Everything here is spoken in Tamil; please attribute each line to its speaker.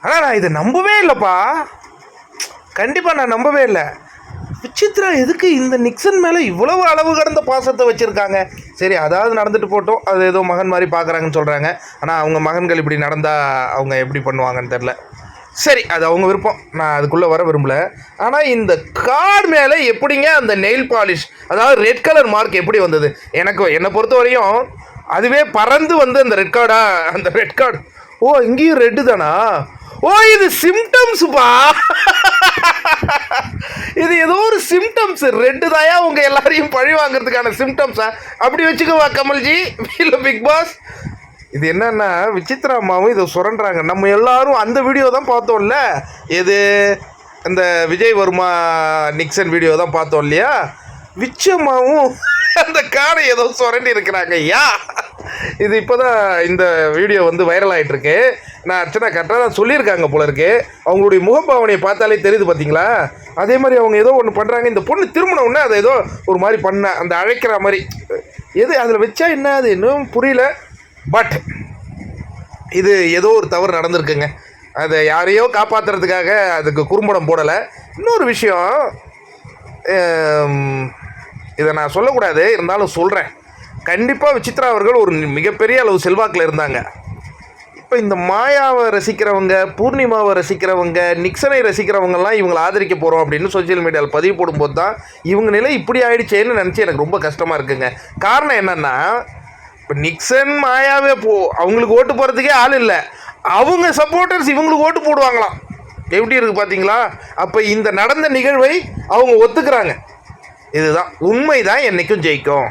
Speaker 1: ஆனால் நான் இதை நம்பவே இல்லைப்பா. கண்டிப்பாக நான் நம்பவே இல்லை. விசித்ரா எதுக்கு இந்த நிக்சன் மேலே இவ்வளவு அளவு கடந்த பாசத்தை வச்சுருக்காங்க? சரி, அதாவது நடந்துட்டு போட்டோம், அது ஏதோ மகன் மாதிரி பார்க்குறாங்கன்னு சொல்கிறாங்க. ஆனால் அவங்க மகன்கள் இப்படி நடந்தால் அவங்க எப்படி பண்ணுவாங்கன்னு தெரில. சரி, அது அவங்க விருப்பம், நான் அதுக்குள்ளே வர விரும்பலை. ஆனால் இந்த கார்டு மேலே எப்படிங்க அந்த நெயில் பாலிஷ், அதாவது ரெட் கலர் மார்க் எப்படி வந்தது? என்னை பொறுத்த வரையும் அதுவே பறந்து வந்து அந்த ரெட் கார்டு. ஓ, இங்கேயும் ரெட்டு தானா? ஓ, இது சிம்டம்ஸுப்பா. இது ஏதோ ஒரு சிம்டம்ஸ். ரெட்டு தாயா உங்க எல்லாரையும் பழி வாங்குறதுக்கான சிம்டம்ஸா? அப்படி வச்சுக்கவா கமல்ஜி, பிக் பாஸ்? இது என்னன்னா, விசித்ரா அம்மாவும் இதை சுரண்டுறாங்க. நம்ம எல்லாரும் அந்த வீடியோ தான் பார்த்தோம்ல, எது அந்த விஜய் வர்மா நிக்சன் வீடியோ தான் பார்த்தோம் இல்லையா? விச்சம்மாவும் அந்த காடை ஏதோ சுரண்டி இருக்கிறாங்க. ஐயா, இது இப்போதான் இந்த வீடியோ வந்து வைரல் ஆகிட்டு இருக்கு. நான் அர்ச்சனா கரெக்டாக தான் சொல்லியிருக்காங்க போல இருக்கு. அவங்களுடைய முகப்பாவனையை பார்த்தாலே தெரியுது, பார்த்தீங்களா? அதே மாதிரி அவங்க ஏதோ ஒன்று பண்ணுறாங்க. இந்த பொண்ணு திரும்பினவுடனே அதை ஏதோ ஒரு மாதிரி பண்ண, அந்த அழைக்கிற மாதிரி எது அதில் வச்சா என்ன, அது இன்னும் புரியல. பட் இது ஏதோ ஒரு தவறு நடந்திருக்குங்க. அதை யாரையோ காப்பாற்றுறதுக்காக அதுக்கு குறும்படம் போடலை. இன்னொரு விஷயம், இதை நான் சொல்லக்கூடாது, இருந்தாலும் சொல்கிறேன். கண்டிப்பாக விசித்ரா அவர்கள் ஒரு மிகப்பெரிய அளவு செல்வாக்கில் இருந்தாங்க. இப்போ இந்த மாயாவை ரசிக்கிறவங்க, பூர்ணிமாவை ரசிக்கிறவங்க, நிக்சனை ரசிக்கிறவங்கெல்லாம் இவங்களை ஆதரிக்க போகிறோம் அப்படின்னு சோசியல் மீடியாவில் பதிவு போடும்போது தான் இவங்க நிலை இப்படி ஆகிடுச்சேன்னு நினச்சி எனக்கு ரொம்ப கஷ்டமாக இருக்குங்க. காரணம் என்னென்னா, இப்போ நிக்சன் மாயாவே அவங்களுக்கு ஓட்டு போகிறதுக்கே ஆள் இல்லை, அவங்க சப்போர்ட்டர்ஸ் இவங்களுக்கு ஓட்டு போடுவாங்களாம். எப்படி இருக்குது பார்த்தீங்களா? அப்போ இந்த நடந்த நிகழ்வை அவங்க ஒத்துக்கிறாங்க. இதுதான் உண்மை தான் என்றைக்கும் ஜெயிக்கும்.